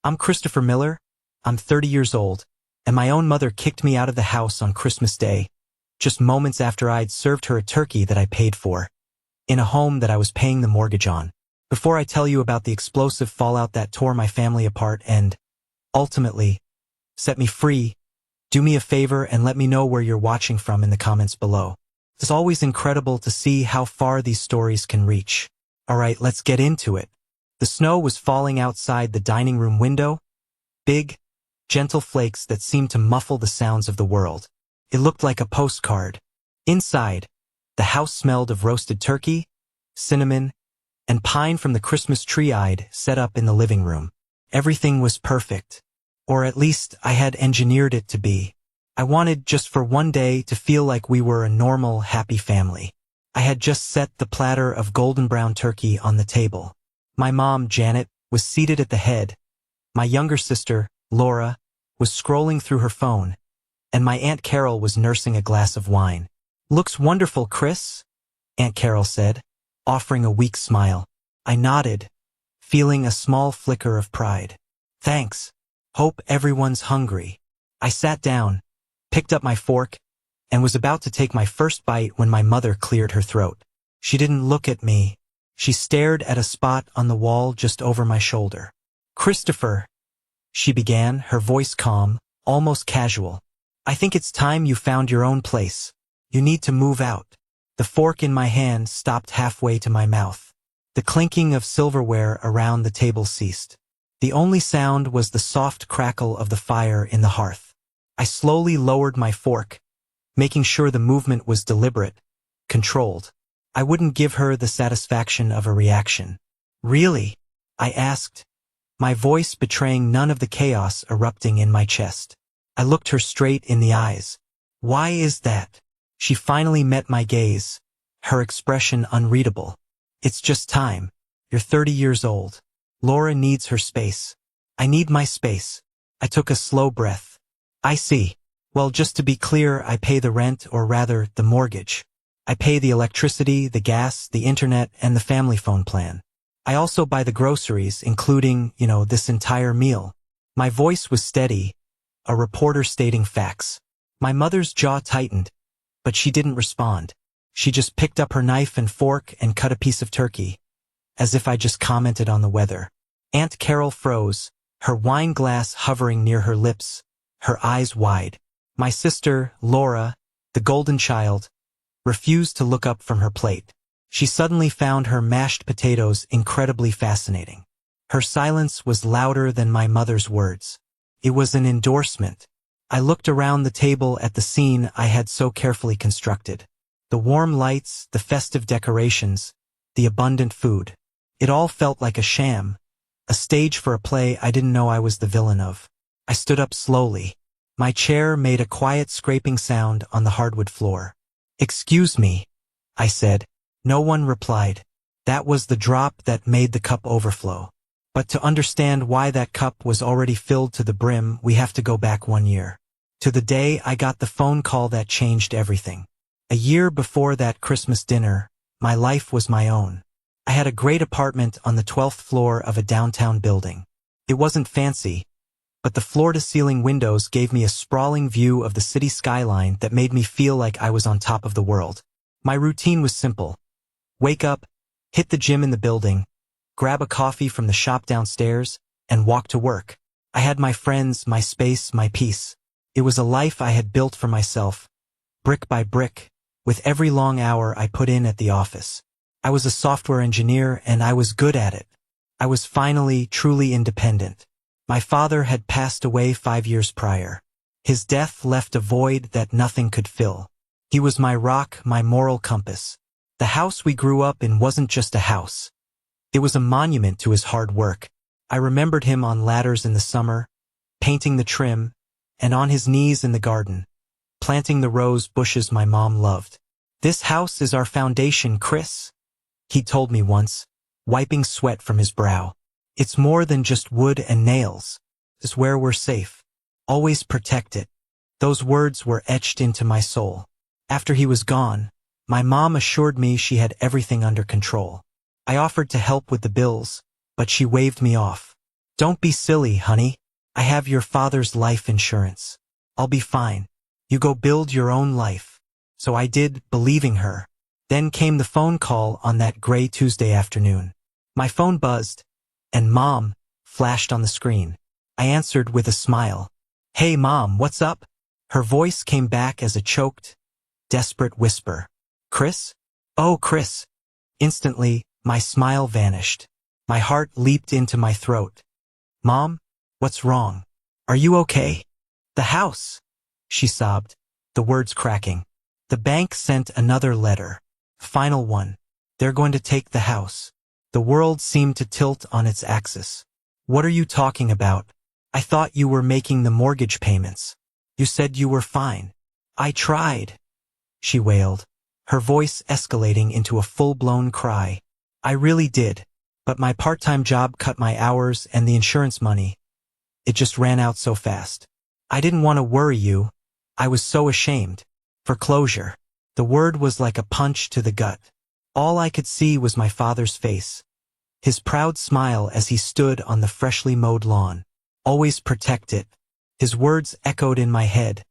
I'm Christopher Miller. I'm 30 years old, and my own mother kicked me out of the house on Christmas Day, just moments after I'd served her a turkey that I paid for, in a home that I was paying the mortgage on. Before I tell you about the explosive fallout that tore my family apart and, ultimately, set me free, do me a favor and let me know where you're watching from in the comments below. It's always incredible to see how far these stories can reach. Alright, let's get into it. The snow was falling outside the dining room window, big, gentle flakes that seemed to muffle the sounds of the world. It looked like a postcard. Inside, the house smelled of roasted turkey, cinnamon, and pine from the Christmas tree I'd set up in the living room. Everything was perfect. Or at least I had engineered it to be. I wanted just for one day to feel like we were a normal, happy family. I had just set the platter of golden brown turkey on the table. My mom, Janet, was seated at the head. My younger sister, Laura, was scrolling through her phone, and my Aunt Carol was nursing a glass of wine. "Looks wonderful, Chris," Aunt Carol said, offering a weak smile. I nodded, feeling a small flicker of pride. "Thanks. Hope everyone's hungry." I sat down, picked up my fork, and was about to take my first bite when my mother cleared her throat. She didn't look at me. She stared at a spot on the wall just over my shoulder. "Christopher," she began, her voice calm, almost casual. "I think it's time you found your own place. You need to move out." The fork in my hand stopped halfway to my mouth. The clinking of silverware around the table ceased. The only sound was the soft crackle of the fire in the hearth. I slowly lowered my fork, making sure the movement was deliberate, controlled. I wouldn't give her the satisfaction of a reaction. "Really?" I asked, my voice betraying none of the chaos erupting in my chest. I looked her straight in the eyes. "Why is that?" She finally met my gaze, her expression unreadable. "It's just time. You're 30 years old. Laura needs her space. I need my space." I took a slow breath. "I see. Well, just to be clear, I pay the rent, or rather, the mortgage. I pay the electricity, the gas, the internet, and the family phone plan. I also buy the groceries, including, this entire meal." My voice was steady, a reporter stating facts. My mother's jaw tightened, but she didn't respond. She just picked up her knife and fork and cut a piece of turkey, as if I just commented on the weather. Aunt Carol froze, her wine glass hovering near her lips, her eyes wide. My sister, Laura, the golden child, refused to look up from her plate. She suddenly found her mashed potatoes incredibly fascinating. Her silence was louder than my mother's words. It was an endorsement. I looked around the table at the scene I had so carefully constructed. The warm lights, the festive decorations, the abundant food. It all felt like a sham, a stage for a play I didn't know I was the villain of. I stood up slowly. My chair made a quiet scraping sound on the hardwood floor. "Excuse me," I said. No one replied. That was the drop that made the cup overflow. But to understand why that cup was already filled to the brim, we have to go back 1 year. To the day I got the phone call that changed everything. A year before that Christmas dinner, my life was my own. I had a great apartment on the 12th floor of a downtown building. It wasn't fancy, but the floor-to-ceiling windows gave me a sprawling view of the city skyline that made me feel like I was on top of the world. My routine was simple. Wake up, hit the gym in the building, grab a coffee from the shop downstairs, and walk to work. I had my friends, my space, my peace. It was a life I had built for myself, brick by brick, with every long hour I put in at the office. I was a software engineer, and I was good at it. I was finally truly independent. My father had passed away 5 years prior. His death left a void that nothing could fill. He was my rock, my moral compass. The house we grew up in wasn't just a house. It was a monument to his hard work. I remembered him on ladders in the summer, painting the trim, and on his knees in the garden, planting the rose bushes my mom loved. "This house is our foundation, Chris," he told me once, wiping sweat from his brow. "It's more than just wood and nails. It's where we're safe. Always protect it." Those words were etched into my soul. After he was gone, my mom assured me she had everything under control. I offered to help with the bills, but she waved me off. Don't be silly, honey. I have your father's life insurance. I'll be fine. You go build your own life. So I did, believing her. Then came the phone call on that gray Tuesday afternoon. My phone buzzed, and Mom flashed on the screen. I answered with a smile. Hey Mom, what's up? Her voice came back as a choked, desperate whisper. Chris? Oh, Chris. Instantly, my smile vanished. My heart leaped into my throat. Mom, what's wrong? Are you okay? The house, she sobbed, the words cracking. The bank sent another letter. Final one. They're going to take the house. The world seemed to tilt on its axis. What are you talking about? I thought you were making the mortgage payments. You said you were fine. I tried, she wailed, her voice escalating into a full-blown cry. I really did, but my part-time job cut my hours and the insurance money. It just ran out so fast. I didn't want to worry you. I was so ashamed. Foreclosure. The word was like a punch to the gut. All I could see was my father's face. His proud smile as he stood on the freshly mowed lawn. Always protect it. His words echoed in my head.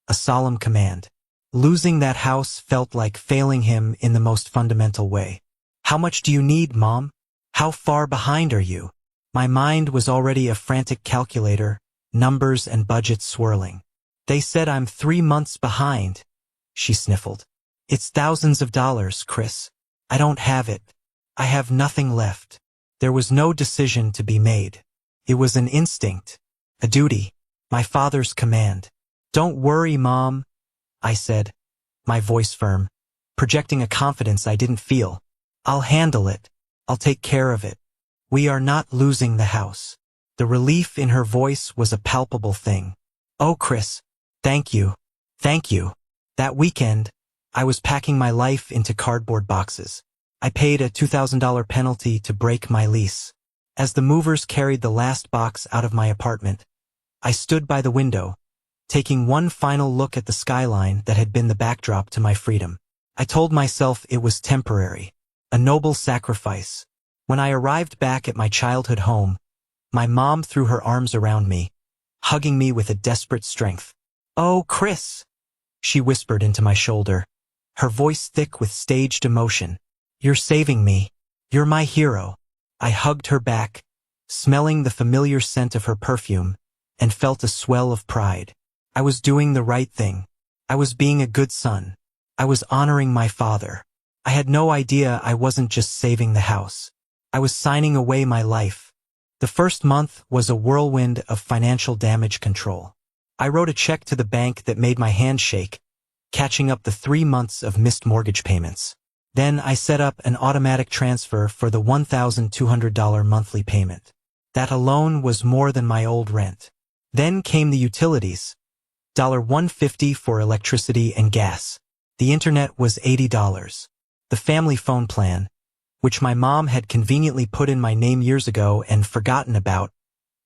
A solemn command. Losing that house felt like failing him in the most fundamental way. How much do you need, Mom? How far behind are you? My mind was already a frantic calculator, numbers and budgets swirling. They said I'm 3 months behind, she sniffled. It's thousands of dollars, Chris. I don't have it. I have nothing left. There was no decision to be made. It was an instinct, a duty, my father's command. Don't worry, Mom, I said, my voice firm, projecting a confidence I didn't feel. I'll handle it. I'll take care of it. We are not losing the house. The relief in her voice was a palpable thing. Oh, Chris, thank you. Thank you. That weekend, I was packing my life into cardboard boxes. I paid a $2,000 penalty to break my lease. As the movers carried the last box out of my apartment, I stood by the window, taking one final look at the skyline that had been the backdrop to my freedom. I told myself it was temporary, a noble sacrifice. When I arrived back at my childhood home, my mom threw her arms around me, hugging me with a desperate strength. Oh, Chris, she whispered into my shoulder, her voice thick with staged emotion. You're saving me. You're my hero. I hugged her back, smelling the familiar scent of her perfume, and felt a swell of pride. I was doing the right thing. I was being a good son. I was honoring my father. I had no idea I wasn't just saving the house. I was signing away my life. The first month was a whirlwind of financial damage control. I wrote a check to the bank that made my hand shake, catching up the 3 months of missed mortgage payments. Then I set up an automatic transfer for the $1,200 monthly payment. That alone was more than my old rent. Then came the utilities. $150 for electricity and gas. The internet was $80. The family phone plan, which my mom had conveniently put in my name years ago and forgotten about,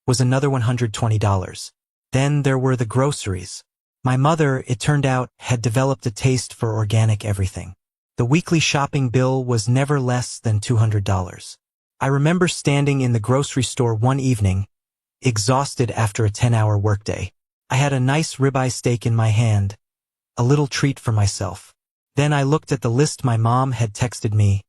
was another $120. Then there were the groceries. My mother, it turned out, had developed a taste for organic everything. The weekly shopping bill was never less than $200. I remember standing in the grocery store one evening, exhausted after a 10-hour workday. I had a nice ribeye steak in my hand, a little treat for myself. Then I looked at the list my mom had texted me.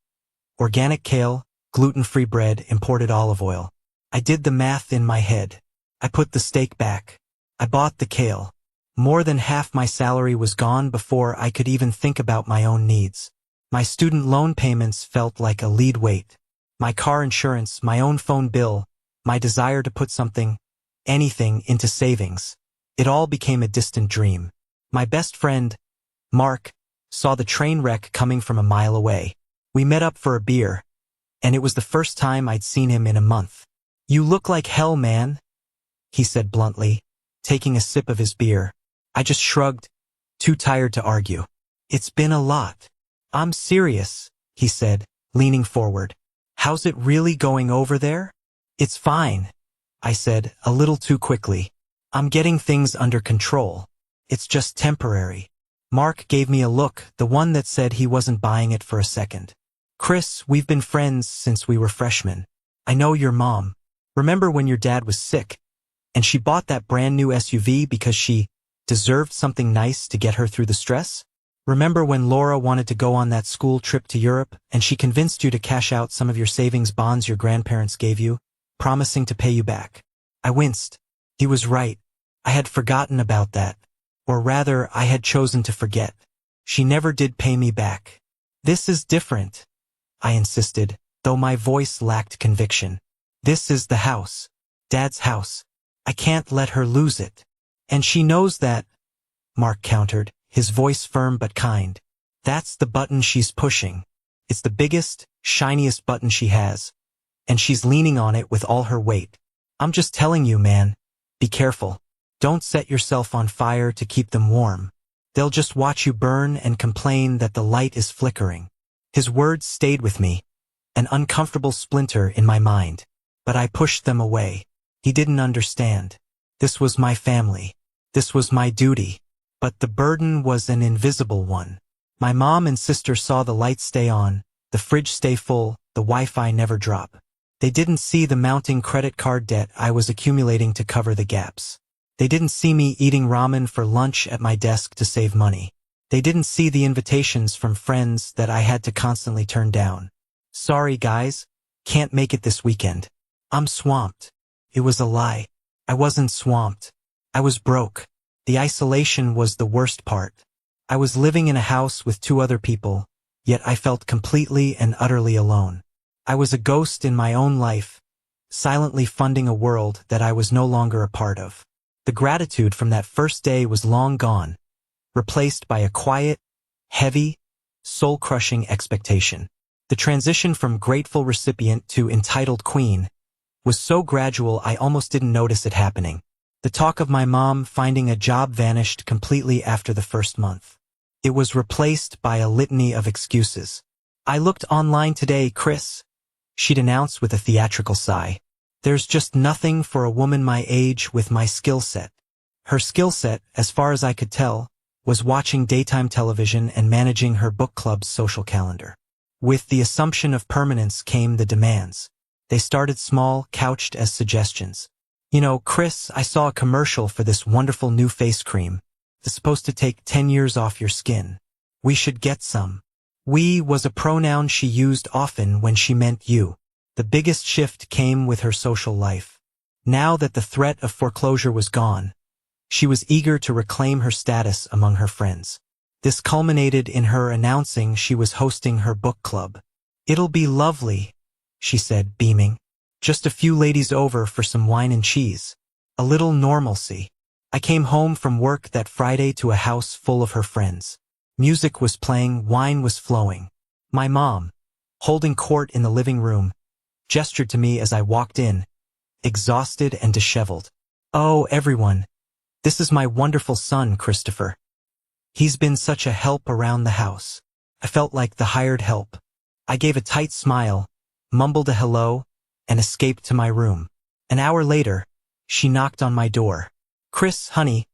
Organic kale, gluten-free bread, imported olive oil. I did the math in my head. I put the steak back. I bought the kale. More than half my salary was gone before I could even think about my own needs. My student loan payments felt like a lead weight. My car insurance, my own phone bill, my desire to put something, anything, into savings. It all became a distant dream. My best friend, Mark, saw the train wreck coming from a mile away. We met up for a beer, and it was the first time I'd seen him in a month. You look like hell, man, he said bluntly, taking a sip of his beer. I just shrugged, too tired to argue. It's been a lot. I'm serious, he said, leaning forward. How's it really going over there? It's fine, I said, a little too quickly. I'm getting things under control. It's just temporary. Mark gave me a look, the one that said he wasn't buying it for a second. Chris, we've been friends since we were freshmen. I know your mom. Remember when your dad was sick, and she bought that brand new SUV because she deserved something nice to get her through the stress? Remember when Laura wanted to go on that school trip to Europe, and she convinced you to cash out some of your savings bonds your grandparents gave you, promising to pay you back? I winced. He was right. I had forgotten about that. Or rather, I had chosen to forget. She never did pay me back. This is different, I insisted, though my voice lacked conviction. This is the house. Dad's house. I can't let her lose it. And she knows that, Mark countered, his voice firm but kind. That's the button she's pushing. It's the biggest, shiniest button she has. And she's leaning on it with all her weight. I'm just telling you, man. Be careful. Don't set yourself on fire to keep them warm. They'll just watch you burn and complain that the light is flickering. His words stayed with me, an uncomfortable splinter in my mind. But I pushed them away. He didn't understand. This was my family. This was my duty. But the burden was an invisible one. My mom and sister saw the lights stay on, the fridge stay full, the Wi-Fi never drop. They didn't see the mounting credit card debt I was accumulating to cover the gaps. They didn't see me eating ramen for lunch at my desk to save money. They didn't see the invitations from friends that I had to constantly turn down. Sorry guys, can't make it this weekend. I'm swamped. It was a lie. I wasn't swamped. I was broke. The isolation was the worst part. I was living in a house with 2 other people, yet I felt completely and utterly alone. I was a ghost in my own life, silently funding a world that I was no longer a part of. The gratitude from that first day was long gone, replaced by a quiet, heavy, soul-crushing expectation. The transition from grateful recipient to entitled queen was so gradual I almost didn't notice it happening. The talk of my mom finding a job vanished completely after the first month. It was replaced by a litany of excuses. I looked online today, Chris, she'd announced with a theatrical sigh. There's just nothing for a woman my age with my skill set. Her skill set, as far as I could tell, was watching daytime television and managing her book club's social calendar. With the assumption of permanence came the demands. They started small, couched as suggestions. You know, Chris, I saw a commercial for this wonderful new face cream. It's supposed to take 10 years off your skin. We should get some. We was a pronoun she used often when she meant you. The biggest shift came with her social life. Now that the threat of foreclosure was gone, she was eager to reclaim her status among her friends. This culminated in her announcing she was hosting her book club. It'll be lovely, she said, beaming. Just a few ladies over for some wine and cheese. A little normalcy. I came home from work that Friday to a house full of her friends. Music was playing, wine was flowing. My mom, holding court in the living room, gestured to me as I walked in, exhausted and disheveled. Oh, everyone. This is my wonderful son, Christopher. He's been such a help around the house. I felt like the hired help. I gave a tight smile, mumbled a hello, and escaped to my room. An hour later, she knocked on my door. Chris, honey,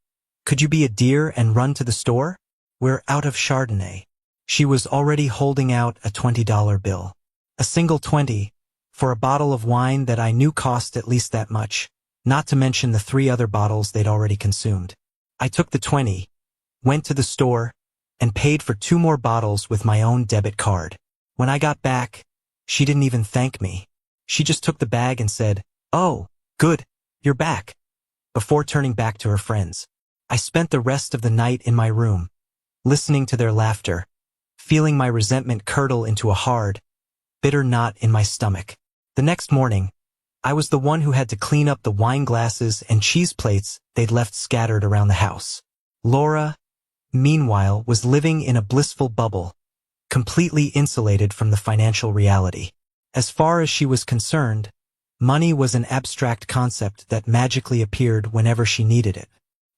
could you be a dear and run to the store? We're out of Chardonnay. She was already holding out a $20 bill. A single 20, for a bottle of wine that I knew cost at least that much, not to mention the 3 other bottles they'd already consumed. I took the 20, went to the store, and paid for 2 more bottles with my own debit card. When I got back, she didn't even thank me. She just took the bag and said, "Oh, good, you're back," before turning back to her friends. I spent the rest of the night in my room, listening to their laughter, feeling my resentment curdle into a hard, bitter knot in my stomach. The next morning, I was the one who had to clean up the wine glasses and cheese plates they'd left scattered around the house. Laura, meanwhile, was living in a blissful bubble, completely insulated from the financial reality. As far as she was concerned, money was an abstract concept that magically appeared whenever she needed it.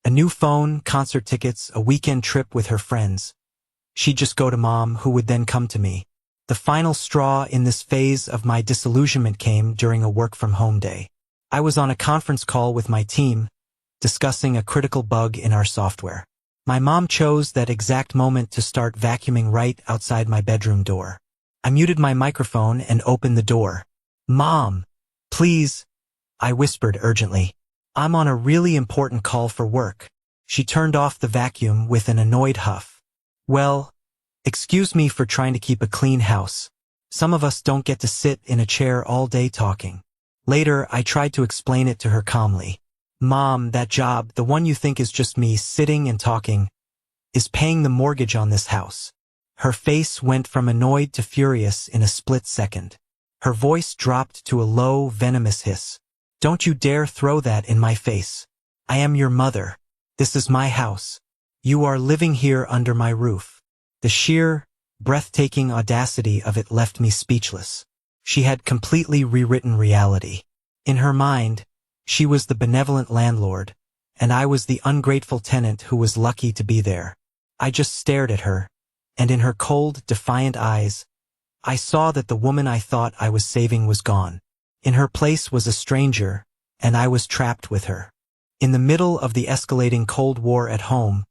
A new phone, concert tickets, a weekend trip with her friends. She'd just go to Mom, who would then come to me. The final straw in this phase of my disillusionment came during a work-from-home day. I was on a conference call with my team, discussing a critical bug in our software. My mom chose that exact moment to start vacuuming right outside my bedroom door. I muted my microphone and opened the door. "Mom, please," I whispered urgently. I'm on a really important call for work. She turned off the vacuum with an annoyed huff. Well, excuse me for trying to keep a clean house. Some of us don't get to sit in a chair all day talking. Later, I tried to explain it to her calmly. Mom, that job, the one you think is just me sitting and talking, is paying the mortgage on this house. Her face went from annoyed to furious in a split second. Her voice dropped to a low, venomous hiss. Don't you dare throw that in my face. I am your mother. This is my house. You are living here under my roof. The sheer, breathtaking audacity of it left me speechless. She had completely rewritten reality. In her mind, she was the benevolent landlord, and I was the ungrateful tenant who was lucky to be there. I just stared at her, and in her cold, defiant eyes, I saw that the woman I thought I was saving was gone. In her place was a stranger, and I was trapped with her. In the middle of the escalating Cold War at home,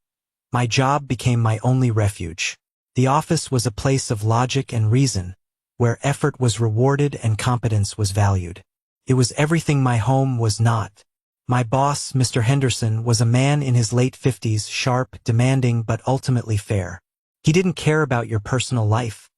my job became my only refuge. The office was a place of logic and reason, where effort was rewarded and competence was valued. It was everything my home was not. My boss, Mr. Henderson, was a man in his late 50s, sharp, demanding, but ultimately fair. He didn't care about your personal life.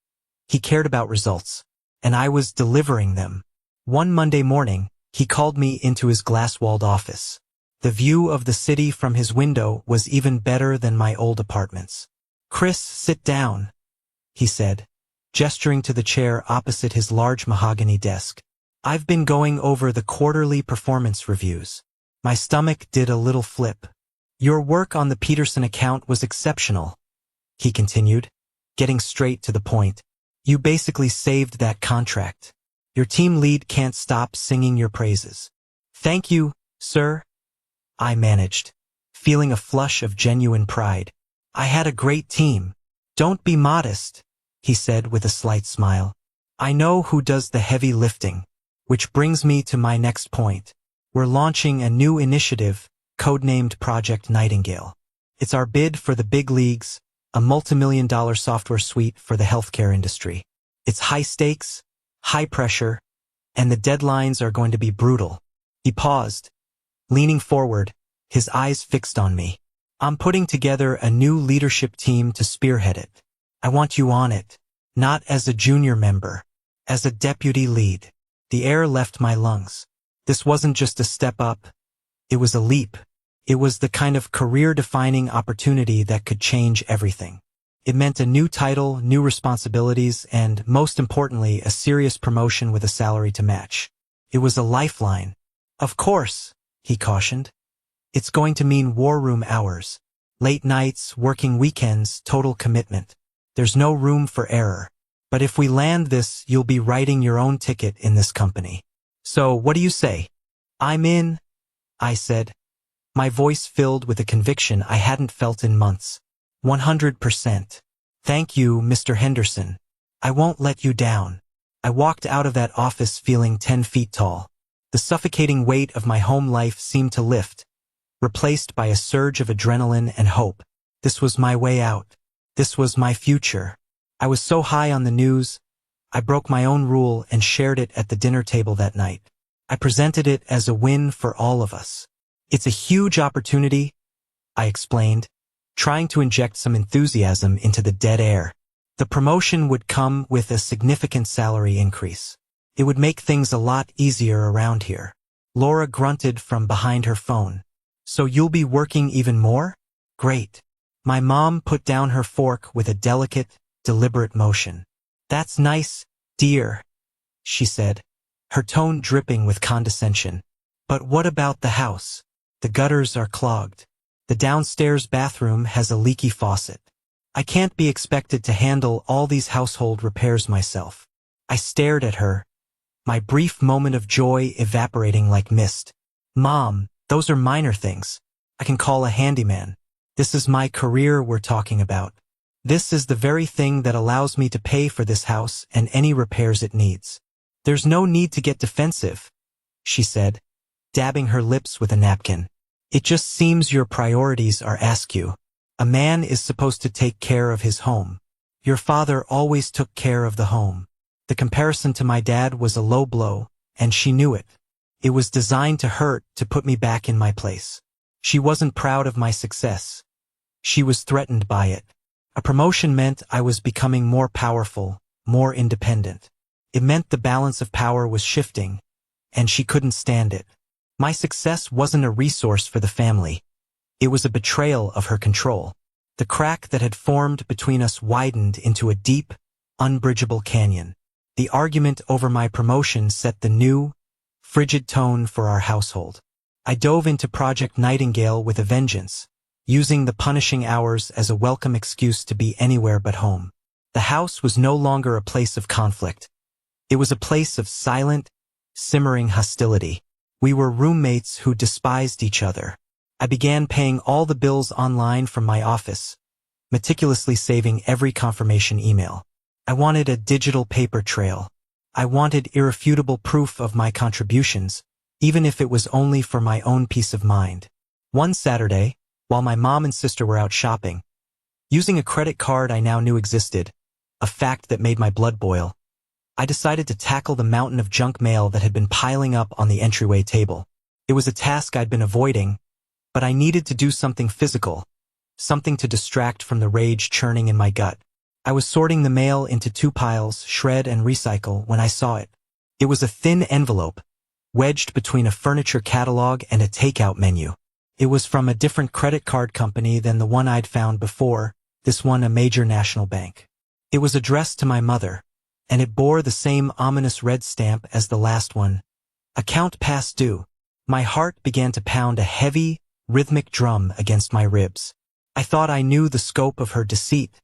He cared about results, and I was delivering them. One Monday morning, he called me into his glass-walled office. The view of the city from his window was even better than my old apartments. Chris, sit down, he said, gesturing to the chair opposite his large mahogany desk. I've been going over the quarterly performance reviews. My stomach did a little flip. Your work on the Peterson account was exceptional, he continued, getting straight to the point. You basically saved that contract. Your team lead can't stop singing your praises. Thank you, sir, I managed, feeling a flush of genuine pride. I had a great team. Don't be modest, he said with a slight smile. I know who does the heavy lifting, which brings me to my next point. We're launching a new initiative, codenamed Project Nightingale. It's our bid for the big leagues, a multimillion-dollar software suite for the healthcare industry. It's high stakes, high pressure, and the deadlines are going to be brutal. He paused, leaning forward, his eyes fixed on me. I'm putting together a new leadership team to spearhead it. I want you on it, not as a junior member, as a deputy lead. The air left my lungs. This wasn't just a step up, it was a leap. It was the kind of career-defining opportunity that could change everything. It meant a new title, new responsibilities, and, most importantly, a serious promotion with a salary to match. It was a lifeline. Of course, he cautioned. It's going to mean war room hours. Late nights, working weekends, total commitment. There's no room for error. But if we land this, you'll be writing your own ticket in this company. So, what do you say? I'm in, I said, my voice filled with a conviction I hadn't felt in months. 100%. Thank you, Mr. Henderson. I won't let you down. I walked out of that office feeling 10 feet tall. The suffocating weight of my home life seemed to lift, replaced by a surge of adrenaline and hope. This was my way out. This was my future. I was so high on the news, I broke my own rule and shared it at the dinner table that night. I presented it as a win for all of us. It's a huge opportunity, I explained, trying to inject some enthusiasm into the dead air. The promotion would come with a significant salary increase. It would make things a lot easier around here. Laura grunted from behind her phone. So you'll be working even more? Great. My mom put down her fork with a delicate, deliberate motion. That's nice, dear, she said, her tone dripping with condescension. But what about the house? The gutters are clogged. The downstairs bathroom has a leaky faucet. I can't be expected to handle all these household repairs myself. I stared at her, my brief moment of joy evaporating like mist. Mom, those are minor things. I can call a handyman. This is my career we're talking about. This is the very thing that allows me to pay for this house and any repairs it needs. There's no need to get defensive, she said, dabbing her lips with a napkin. It just seems your priorities are askew. A man is supposed to take care of his home. Your father always took care of the home. The comparison to my dad was a low blow, and she knew it. It was designed to hurt, to put me back in my place. She wasn't proud of my success. She was threatened by it. A promotion meant I was becoming more powerful, more independent. It meant the balance of power was shifting, and she couldn't stand it. My success wasn't a resource for the family. It was a betrayal of her control. The crack that had formed between us widened into a deep, unbridgeable canyon. The argument over my promotion set the new, frigid tone for our household. I dove into Project Nightingale with a vengeance, using the punishing hours as a welcome excuse to be anywhere but home. The house was no longer a place of conflict. It was a place of silent, simmering hostility. We were roommates who despised each other. I began paying all the bills online from my office, meticulously saving every confirmation email. I wanted a digital paper trail. I wanted irrefutable proof of my contributions, even if it was only for my own peace of mind. One Saturday, while my mom and sister were out shopping, using a credit card I now knew existed, a fact that made my blood boil, I decided to tackle the mountain of junk mail that had been piling up on the entryway table. It was a task I'd been avoiding, but I needed to do something physical, something to distract from the rage churning in my gut. I was sorting the mail into two piles, shred and recycle, when I saw it. It was a thin envelope, wedged between a furniture catalog and a takeout menu. It was from a different credit card company than the one I'd found before, this one a major national bank. It was addressed to my mother, and it bore the same ominous red stamp as the last one. Account past due. My heart began to pound a heavy, rhythmic drum against my ribs. I thought I knew the scope of her deceit,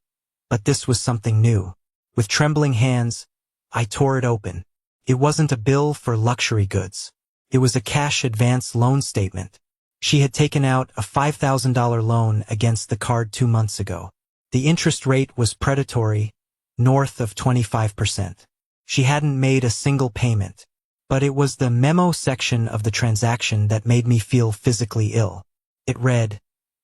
but this was something new. With trembling hands, I tore it open. It wasn't a bill for luxury goods. It was a cash advance loan statement. She had taken out a $5,000 loan against the card 2 months ago. The interest rate was predatory, north of 25%. She hadn't made a single payment. But it was the memo section of the transaction that made me feel physically ill. It read,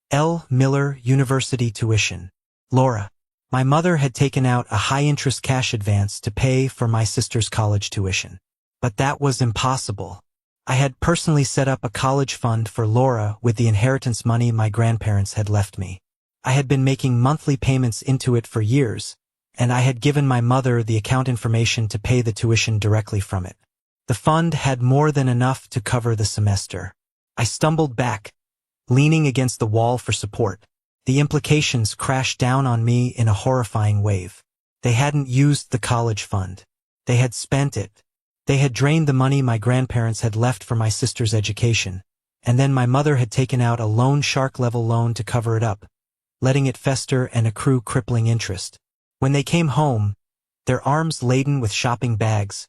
L. Miller University Tuition. Laura. My mother had taken out a high-interest cash advance to pay for my sister's college tuition. But that was impossible. I had personally set up a college fund for Laura with the inheritance money my grandparents had left me. I had been making monthly payments into it for years, and I had given my mother the account information to pay the tuition directly from it. The fund had more than enough to cover the semester. I stumbled back, leaning against the wall for support. The implications crashed down on me in a horrifying wave. They hadn't used the college fund. They had spent it. They had drained the money my grandparents had left for my sister's education, and then my mother had taken out a loan shark-level loan to cover it up, letting it fester and accrue crippling interest. When they came home, their arms laden with shopping bags,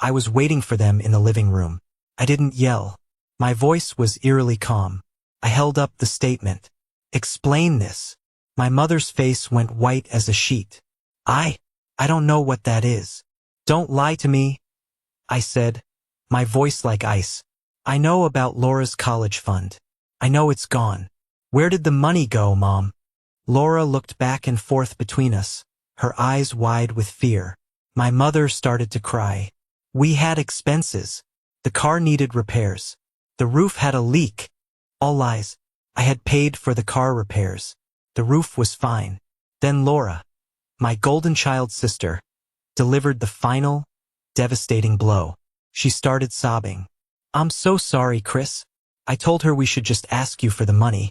I was waiting for them in the living room. I didn't yell. My voice was eerily calm. I held up the statement. Explain this. My mother's face went white as a sheet. I don't know what that is. Don't lie to me, I said, my voice like ice. I know about Laura's college fund. I know it's gone. Where did the money go, Mom? Laura looked back and forth between us, her eyes wide with fear. My mother started to cry. We had expenses. The car needed repairs. The roof had a leak. All lies. I had paid for the car repairs. The roof was fine. Then Laura, my golden child sister, delivered the final, devastating blow. She started sobbing. I'm so sorry, Chris. I told her we should just ask you for the money.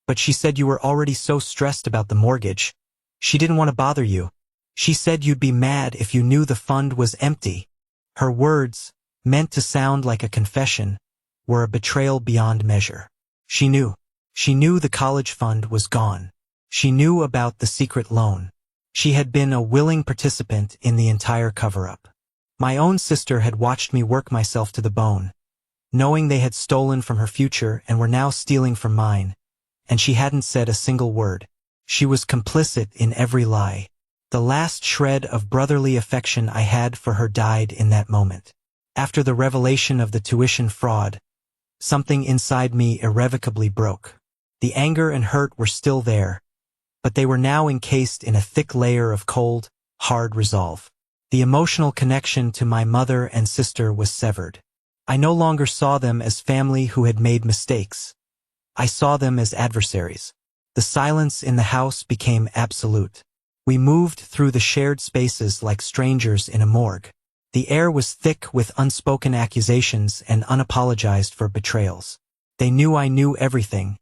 But she said you were already so stressed about the mortgage. She didn't want to bother you. She said you'd be mad if you knew the fund was empty. Her words, meant to sound like a confession, were a betrayal beyond measure. She knew. She knew the college fund was gone. She knew about the secret loan. She had been a willing participant in the entire cover-up. My own sister had watched me work myself to the bone, knowing they had stolen from her future and were now stealing from mine, and she hadn't said a single word. She was complicit in every lie. The last shred of brotherly affection I had for her died in that moment. After the revelation of the tuition fraud, something inside me irrevocably broke. The anger and hurt were still there, but they were now encased in a thick layer of cold, hard resolve. The emotional connection to my mother and sister was severed. I no longer saw them as family who had made mistakes. I saw them as adversaries. The silence in the house became absolute. We moved through the shared spaces like strangers in a morgue. The air was thick with unspoken accusations and unapologized for betrayals. They knew I knew everything,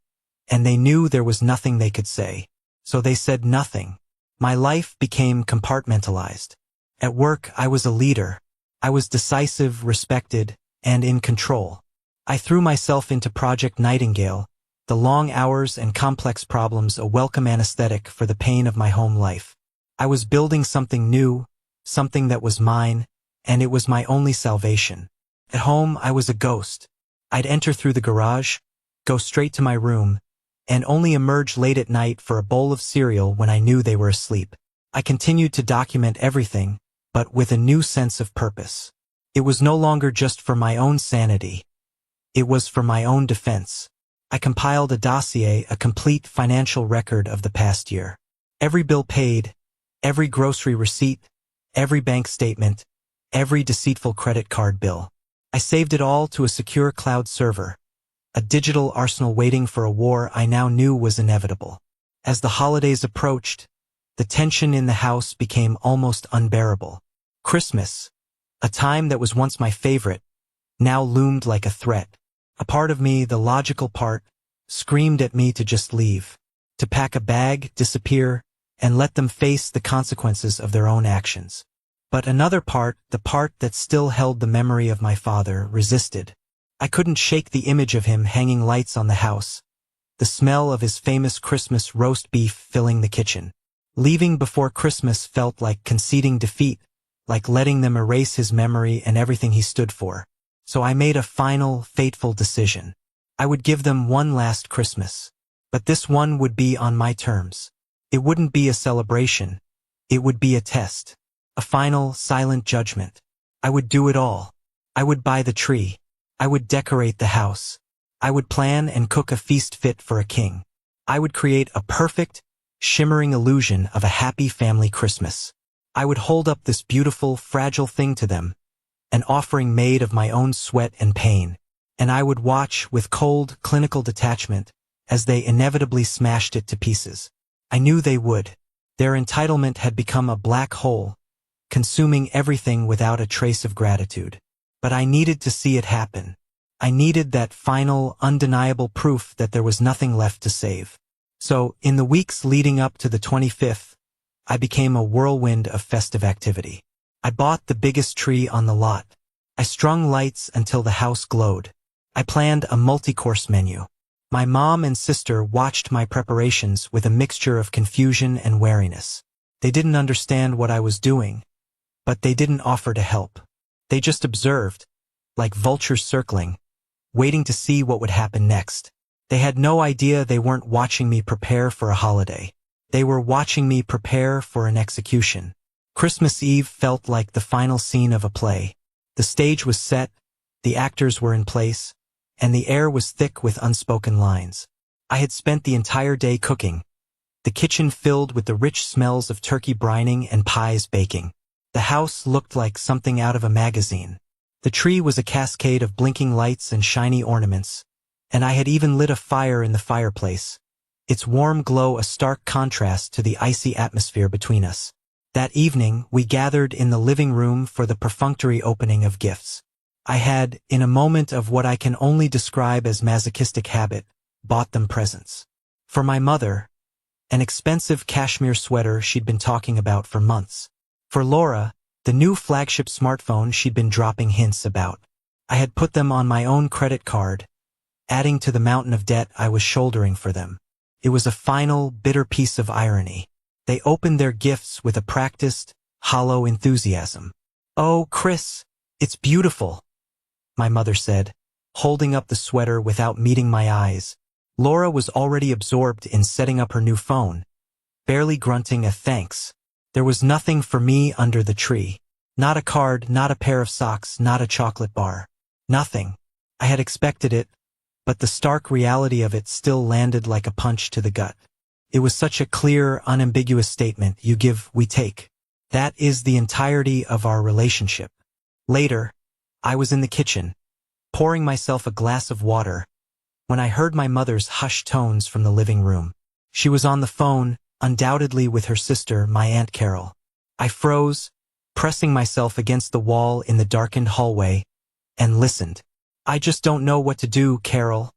and they knew there was nothing they could say. So they said nothing. My life became compartmentalized. At work, I was a leader. I was decisive, respected, and in control. I threw myself into Project Nightingale, the long hours and complex problems a welcome anesthetic for the pain of my home life. I was building something new, something that was mine, and it was my only salvation. At home, I was a ghost. I'd enter through the garage, go straight to my room, and only emerge late at night for a bowl of cereal when I knew they were asleep. I continued to document everything, but with a new sense of purpose. It was no longer just for my own sanity. It was for my own defense. I compiled a dossier, a complete financial record of the past year. Every bill paid, every grocery receipt, every bank statement, every deceitful credit card bill. I saved it all to a secure cloud server, a digital arsenal waiting for a war I now knew was inevitable. As the holidays approached, the tension in the house became almost unbearable. Christmas, a time that was once my favorite, now loomed like a threat. A part of me, the logical part, screamed at me to just leave, to pack a bag, disappear, and let them face the consequences of their own actions. But another part, the part that still held the memory of my father, resisted. I couldn't shake the image of him hanging lights on the house, the smell of his famous Christmas roast beef filling the kitchen. Leaving before Christmas felt like conceding defeat, like letting them erase his memory and everything he stood for. So I made a final, fateful decision. I would give them one last Christmas. But this one would be on my terms. It wouldn't be a celebration. It would be a test. A final, silent judgment. I would do it all. I would buy the tree. I would decorate the house. I would plan and cook a feast fit for a king. I would create a perfect, shimmering illusion of a happy family Christmas. I would hold up this beautiful, fragile thing to them, an offering made of my own sweat and pain, and I would watch with cold, clinical detachment as they inevitably smashed it to pieces. I knew they would. Their entitlement had become a black hole, consuming everything without a trace of gratitude. But I needed to see it happen. I needed that final, undeniable proof that there was nothing left to save. So, in the weeks leading up to the 25th, I became a whirlwind of festive activity. I bought the biggest tree on the lot. I strung lights until the house glowed. I planned a multi-course menu. My mom and sister watched my preparations with a mixture of confusion and wariness. They didn't understand what I was doing, but they didn't offer to help. They just observed, like vultures circling, waiting to see what would happen next. They had no idea they weren't watching me prepare for a holiday. They were watching me prepare for an execution. Christmas Eve felt like the final scene of a play. The stage was set, the actors were in place, and the air was thick with unspoken lines. I had spent the entire day cooking, the kitchen filled with the rich smells of turkey brining and pies baking. The house looked like something out of a magazine. The tree was a cascade of blinking lights and shiny ornaments, and I had even lit a fire in the fireplace, its warm glow a stark contrast to the icy atmosphere between us. That evening, we gathered in the living room for the perfunctory opening of gifts. I had, in a moment of what I can only describe as masochistic habit, bought them presents. For my mother, an expensive cashmere sweater she'd been talking about for months. For Laura, the new flagship smartphone she'd been dropping hints about. I had put them on my own credit card, adding to the mountain of debt I was shouldering for them. It was a final, bitter piece of irony. They opened their gifts with a practiced, hollow enthusiasm. "Oh, Chris, it's beautiful," my mother said, holding up the sweater without meeting my eyes. Laura was already absorbed in setting up her new phone, barely grunting a thanks. There was nothing for me under the tree. Not a card, not a pair of socks, not a chocolate bar. Nothing. I had expected it, but the stark reality of it still landed like a punch to the gut. It was such a clear, unambiguous statement: you give, we take. That is the entirety of our relationship. Later, I was in the kitchen, pouring myself a glass of water, when I heard my mother's hushed tones from the living room. She was on the phone, undoubtedly with her sister, my Aunt Carol. I froze, pressing myself against the wall in the darkened hallway, and listened. "I just don't know what to do, Carol,"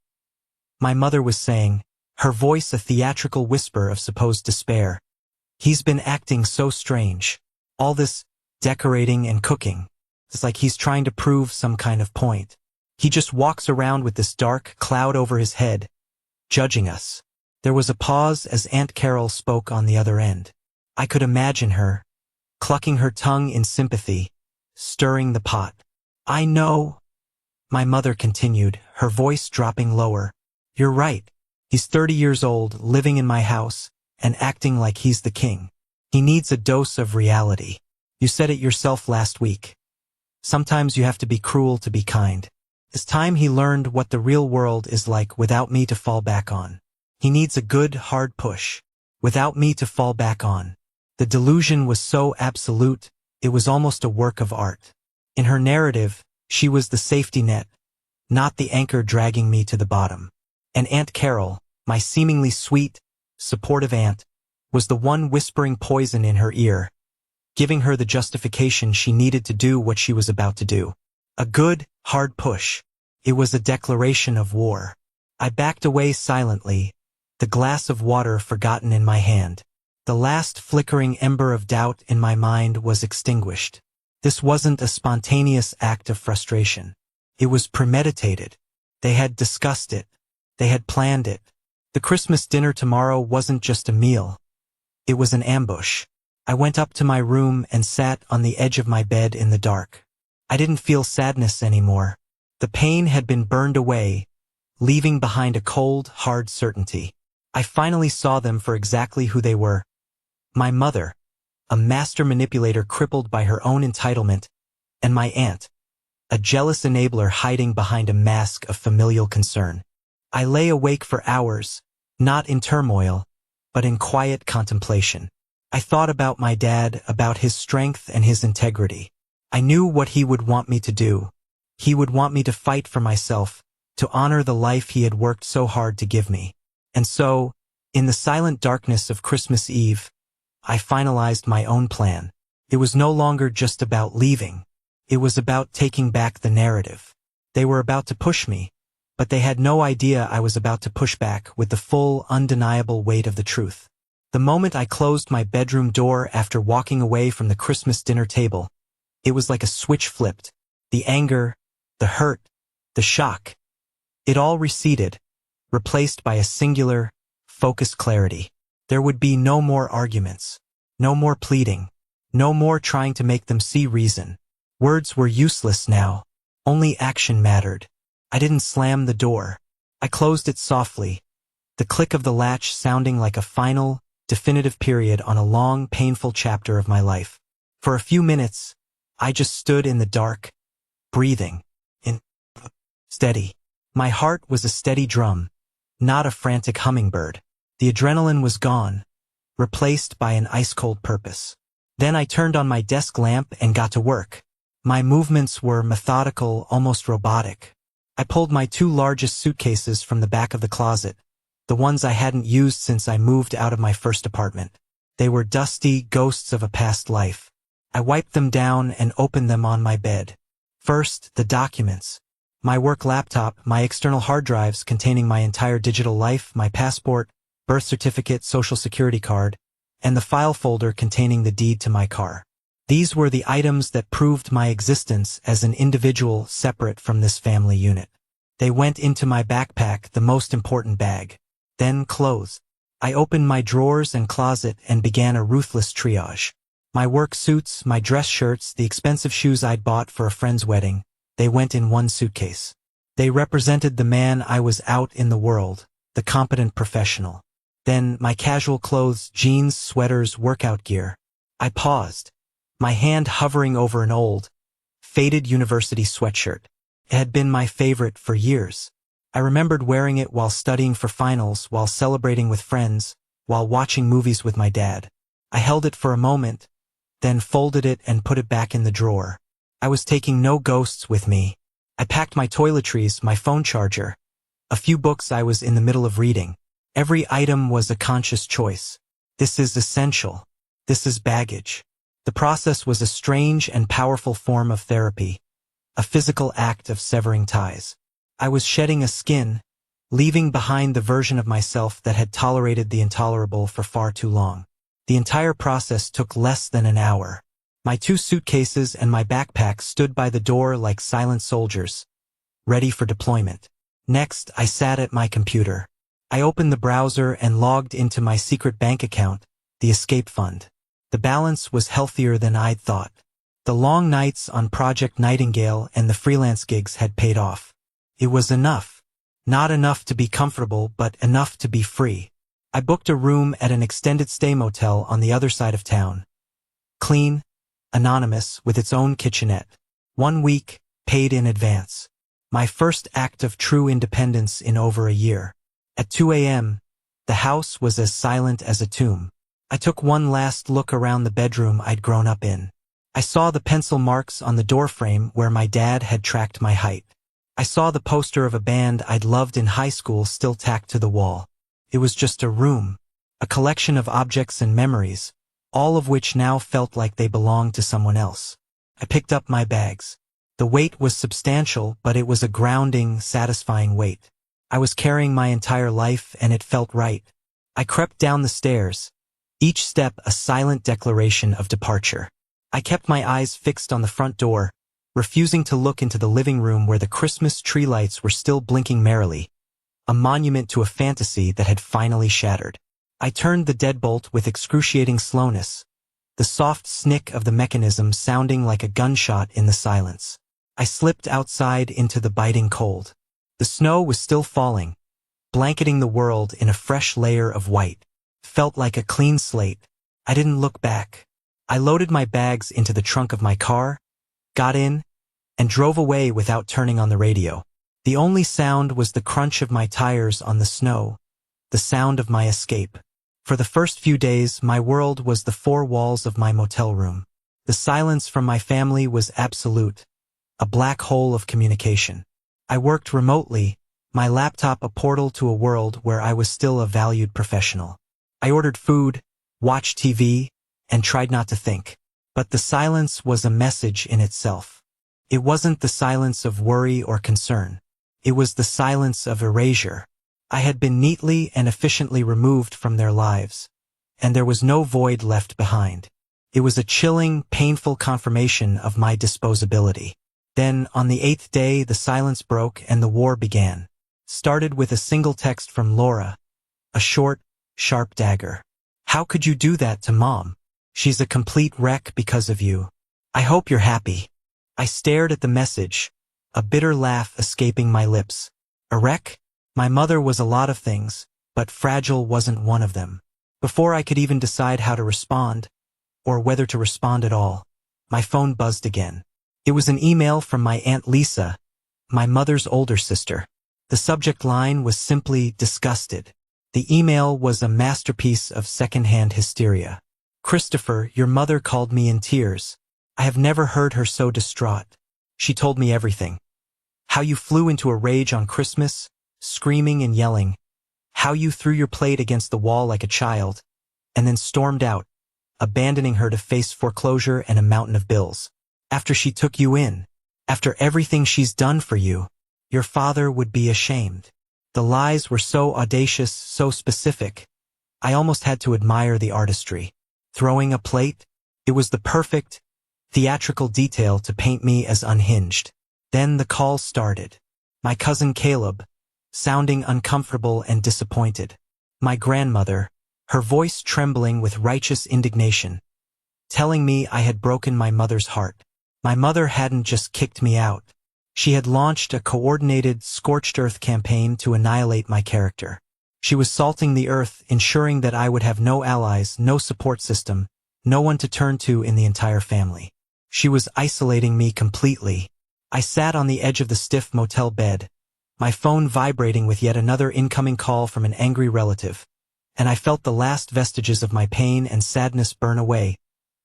my mother was saying, her voice a theatrical whisper of supposed despair. "He's been acting so strange. All this decorating and cooking. It's like he's trying to prove some kind of point. He just walks around with this dark cloud over his head, judging us." There was a pause as Aunt Carol spoke on the other end. I could imagine her, clucking her tongue in sympathy, stirring the pot. "I know," my mother continued, her voice dropping lower. "You're right. He's 30 years old, living in my house, and acting like he's the king. He needs a dose of reality. You said it yourself last week. Sometimes you have to be cruel to be kind. It's time he learned what the real world is like without me to fall back on. He needs a good, hard push, without me to fall back on." The delusion was so absolute, it was almost a work of art. In her narrative, she was the safety net, not the anchor dragging me to the bottom. And Aunt Carol, my seemingly sweet, supportive aunt, was the one whispering poison in her ear, giving her the justification she needed to do what she was about to do. A good, hard push. It was a declaration of war. I backed away silently, the glass of water forgotten in my hand. The last flickering ember of doubt in my mind was extinguished. This wasn't a spontaneous act of frustration. It was premeditated. They had discussed it. They had planned it. The Christmas dinner tomorrow wasn't just a meal. It was an ambush. I went up to my room and sat on the edge of my bed in the dark. I didn't feel sadness anymore. The pain had been burned away, leaving behind a cold, hard certainty. I finally saw them for exactly who they were. My mother, a master manipulator crippled by her own entitlement, and my aunt, a jealous enabler hiding behind a mask of familial concern. I lay awake for hours, not in turmoil, but in quiet contemplation. I thought about my dad, about his strength and his integrity. I knew what he would want me to do. He would want me to fight for myself, to honor the life he had worked so hard to give me. And so, in the silent darkness of Christmas Eve, I finalized my own plan. It was no longer just about leaving. It was about taking back the narrative. They were about to push me, but they had no idea I was about to push back with the full, undeniable weight of the truth. The moment I closed my bedroom door after walking away from the Christmas dinner table, it was like a switch flipped. The anger, the hurt, the shock. It all receded, replaced by a singular, focused clarity. There would be no more arguments, no more pleading, no more trying to make them see reason. Words were useless now. Only action mattered. I didn't slam the door. I closed it softly, the click of the latch sounding like a final, definitive period on a long, painful chapter of my life. For a few minutes, I just stood in the dark, breathing, steady. My heart was a steady drum, not a frantic hummingbird. The adrenaline was gone, replaced by an ice-cold purpose. Then I turned on my desk lamp and got to work. My movements were methodical, almost robotic. I pulled my 2 largest suitcases from the back of the closet, the ones I hadn't used since I moved out of my first apartment. They were dusty ghosts of a past life. I wiped them down and opened them on my bed. First, the documents. My work laptop, my external hard drives containing my entire digital life, my passport, birth certificate, social security card, and the file folder containing the deed to my car. These were the items that proved my existence as an individual separate from this family unit. They went into my backpack, the most important bag. Then clothes. I opened my drawers and closet and began a ruthless triage. My work suits, my dress shirts, the expensive shoes I'd bought for a friend's wedding, they went in one suitcase. They represented the man I was out in the world, the competent professional. Then my casual clothes, jeans, sweaters, workout gear. I paused, my hand hovering over an old, faded university sweatshirt. It had been my favorite for years. I remembered wearing it while studying for finals, while celebrating with friends, while watching movies with my dad. I held it for a moment, then folded it and put it back in the drawer. I was taking no ghosts with me. I packed my toiletries, my phone charger, a few books I was in the middle of reading. Every item was a conscious choice. This is essential. This is baggage. The process was a strange and powerful form of therapy, a physical act of severing ties. I was shedding a skin, leaving behind the version of myself that had tolerated the intolerable for far too long. The entire process took less than an hour. My 2 suitcases and my backpack stood by the door like silent soldiers, ready for deployment. Next, I sat at my computer. I opened the browser and logged into my secret bank account, the Escape Fund. The balance was healthier than I'd thought. The long nights on Project Nightingale and the freelance gigs had paid off. It was enough. Not enough to be comfortable, but enough to be free. I booked a room at an extended stay motel on the other side of town. Clean, anonymous, with its own kitchenette. 1 week, paid in advance. My first act of true independence in over a year. At 2 a.m., the house was as silent as a tomb. I took one last look around the bedroom I'd grown up in. I saw the pencil marks on the doorframe where my dad had tracked my height. I saw the poster of a band I'd loved in high school still tacked to the wall. It was just a room, a collection of objects and memories, all of which now felt like they belonged to someone else. I picked up my bags. The weight was substantial, but it was a grounding, satisfying weight. I was carrying my entire life, and it felt right. I crept down the stairs, each step a silent declaration of departure. I kept my eyes fixed on the front door, refusing to look into the living room where the Christmas tree lights were still blinking merrily, a monument to a fantasy that had finally shattered. I turned the deadbolt with excruciating slowness, the soft snick of the mechanism sounding like a gunshot in the silence. I slipped outside into the biting cold. The snow was still falling, blanketing the world in a fresh layer of white. Felt like a clean slate. I didn't look back. I loaded my bags into the trunk of my car, got in, and drove away without turning on the radio. The only sound was the crunch of my tires on the snow, the sound of my escape. For the first few days, my world was the 4 walls of my motel room. The silence from my family was absolute, a black hole of communication. I worked remotely, my laptop a portal to a world where I was still a valued professional. I ordered food, watched TV, and tried not to think. But the silence was a message in itself. It wasn't the silence of worry or concern. It was the silence of erasure. I had been neatly and efficiently removed from their lives, and there was no void left behind. It was a chilling, painful confirmation of my disposability. Then, on the 8th day, the silence broke and the war began. Started with a single text from Laura, a short, sharp dagger. How could you do that to Mom? She's a complete wreck because of you. I hope you're happy. I stared at the message, a bitter laugh escaping my lips. A wreck? My mother was a lot of things, but fragile wasn't one of them. Before I could even decide how to respond, or whether to respond at all, my phone buzzed again. It was an email from my Aunt Lisa, my mother's older sister. The subject line was simply disgusted. The email was a masterpiece of second-hand hysteria. Christopher, your mother called me in tears. I have never heard her so distraught. She told me everything. How you flew into a rage on Christmas, screaming and yelling. How you threw your plate against the wall like a child, and then stormed out, abandoning her to face foreclosure and a mountain of bills. After she took you in, after everything she's done for you, your father would be ashamed. The lies were so audacious, so specific. I almost had to admire the artistry. Throwing a plate? It was the perfect, theatrical detail to paint me as unhinged. Then the call started. My cousin Caleb, sounding uncomfortable and disappointed. My grandmother, her voice trembling with righteous indignation, telling me I had broken my mother's heart. My mother hadn't just kicked me out. She had launched a coordinated, scorched earth campaign to annihilate my character. She was salting the earth, ensuring that I would have no allies, no support system, no one to turn to in the entire family. She was isolating me completely. I sat on the edge of the stiff motel bed, my phone vibrating with yet another incoming call from an angry relative, and I felt the last vestiges of my pain and sadness burn away,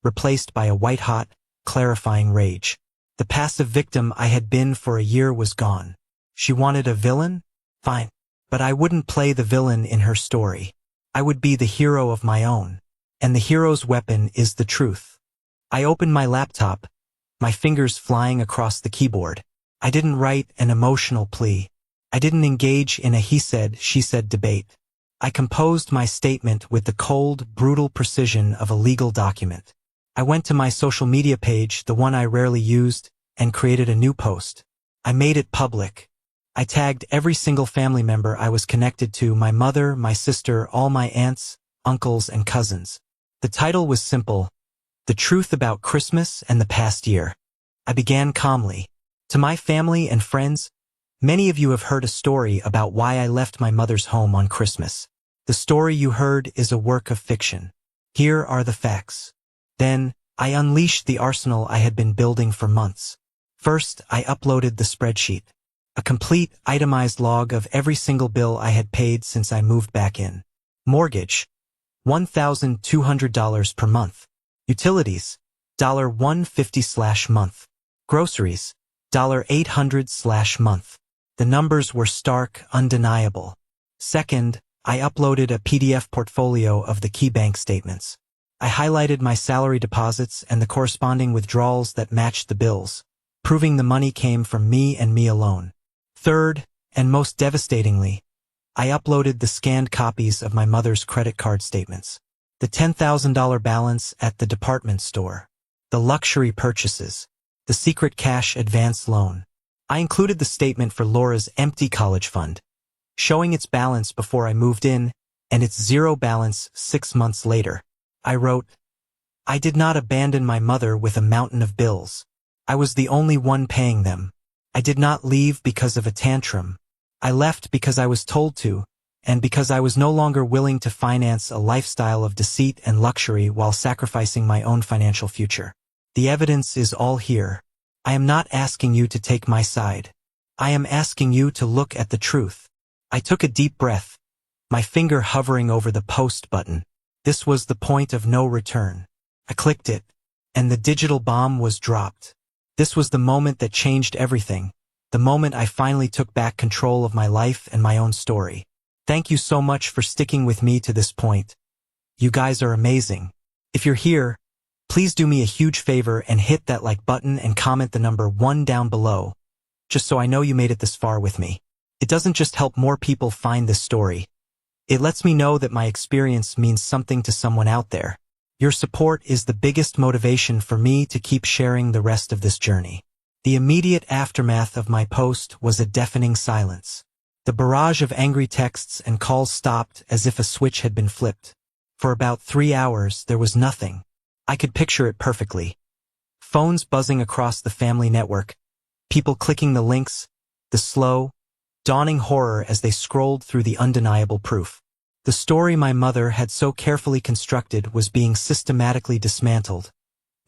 replaced by a white-hot, clarifying rage. The passive victim I had been for a year was gone. She wanted a villain? Fine. But I wouldn't play the villain in her story. I would be the hero of my own. And the hero's weapon is the truth. I opened my laptop, my fingers flying across the keyboard. I didn't write an emotional plea. I didn't engage in a he said, she said debate. I composed my statement with the cold, brutal precision of a legal document. I went to my social media page, the one I rarely used, and created a new post. I made it public. I tagged every single family member I was connected to, my mother, my sister, all my aunts, uncles, and cousins. The title was simple: The Truth About Christmas and the Past Year. I began calmly. To my family and friends, many of you have heard a story about why I left my mother's home on Christmas. The story you heard is a work of fiction. Here are the facts. Then, I unleashed the arsenal I had been building for months. First, I uploaded the spreadsheet. A complete, itemized log of every single bill I had paid since I moved back in. Mortgage, $1,200 per month. Utilities, $150/month. Groceries, $800/month. The numbers were stark, undeniable. Second, I uploaded a PDF portfolio of the key bank statements. I highlighted my salary deposits and the corresponding withdrawals that matched the bills, proving the money came from me and me alone. Third, and most devastatingly, I uploaded the scanned copies of my mother's credit card statements. The $10,000 balance at the department store. The luxury purchases. The secret cash advance loan. I included the statement for Laura's empty college fund, showing its balance before I moved in and its zero balance 6 months later. I wrote, I did not abandon my mother with a mountain of bills. I was the only one paying them. I did not leave because of a tantrum. I left because I was told to, and because I was no longer willing to finance a lifestyle of deceit and luxury while sacrificing my own financial future. The evidence is all here. I am not asking you to take my side. I am asking you to look at the truth. I took a deep breath, my finger hovering over the post button. This was the point of no return. I clicked it, and the digital bomb was dropped. This was the moment that changed everything, the moment I finally took back control of my life and my own story. Thank you so much for sticking with me to this point. You guys are amazing. If you're here, please do me a huge favor and hit that like button and comment the number 1 down below, just so I know you made it this far with me. It doesn't just help more people find this story. It lets me know that my experience means something to someone out there. Your support is the biggest motivation for me to keep sharing the rest of this journey. The immediate aftermath of my post was a deafening silence. The barrage of angry texts and calls stopped as if a switch had been flipped. For about 3 hours, there was nothing. I could picture it perfectly. Phones buzzing across the family network, people clicking the links, the slow, dawning horror as they scrolled through the undeniable proof. The story my mother had so carefully constructed was being systematically dismantled,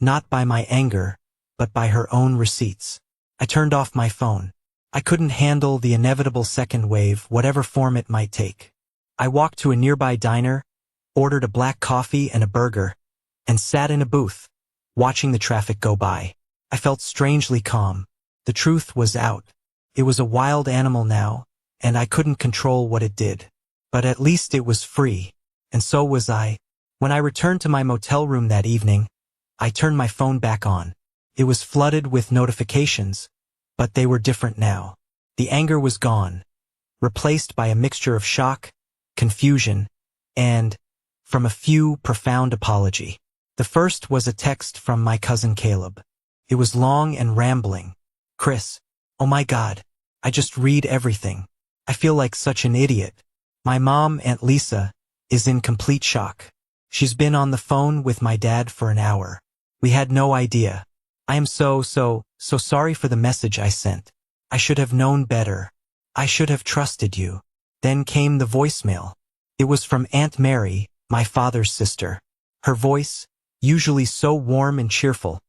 not by my anger, but by her own receipts. I turned off my phone. I couldn't handle the inevitable second wave, whatever form it might take. I walked to a nearby diner, ordered a black coffee and a burger, and sat in a booth, watching the traffic go by. I felt strangely calm. The truth was out. It was a wild animal now, and I couldn't control what it did. But at least it was free, and so was I. When I returned to my motel room that evening, I turned my phone back on. It was flooded with notifications, but they were different now. The anger was gone, replaced by a mixture of shock, confusion, and, from a few, profound apology. The first was a text from my cousin Caleb. It was long and rambling. Chris, oh my God, I just read everything. I feel like such an idiot. My mom, Aunt Lisa, is in complete shock. She's been on the phone with my dad for an hour. We had no idea. I am so sorry for the message I sent. I should have known better. I should have trusted you. Then came the voicemail. It was from Aunt Mary, my father's sister. Her voice, usually so warm and cheerful,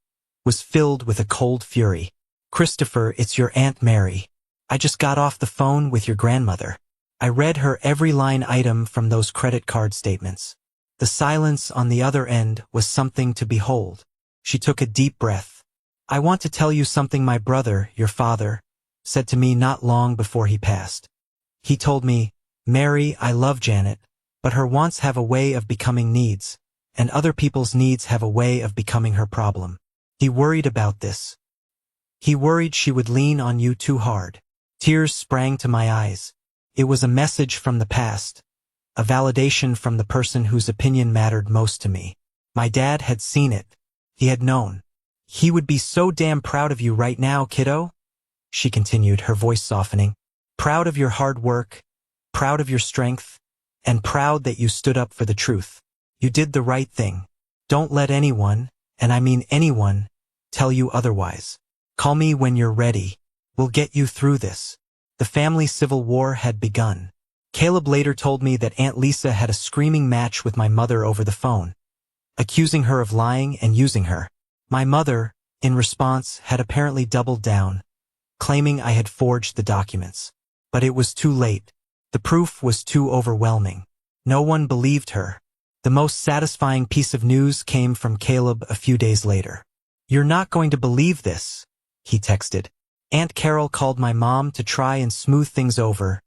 was filled with a cold fury. Christopher, it's your Aunt Mary. I just got off the phone with your grandmother. I read her every line item from those credit card statements. The silence on the other end was something to behold. She took a deep breath. I want to tell you something my brother, your father, said to me not long before he passed. He told me, Mary, I love Janet, but her wants have a way of becoming needs, and other people's needs have a way of becoming her problem. He worried about this. He worried she would lean on you too hard. Tears sprang to my eyes. It was a message from the past, a validation from the person whose opinion mattered most to me. My dad had seen it. He had known. He would be so damn proud of you right now, kiddo, she continued, her voice softening. Proud of your hard work, proud of your strength, and proud that you stood up for the truth. You did the right thing. Don't let anyone, and I mean anyone, tell you otherwise. Call me when you're ready. We'll get you through this. The family civil war had begun. Caleb later told me that Aunt Lisa had a screaming match with my mother over the phone, accusing her of lying and using her. My mother, in response, had apparently doubled down, claiming I had forged the documents. But it was too late. The proof was too overwhelming. No one believed her. The most satisfying piece of news came from Caleb a few days later. You're not going to believe this, he texted. Aunt Carol called my mom to try and smooth things over,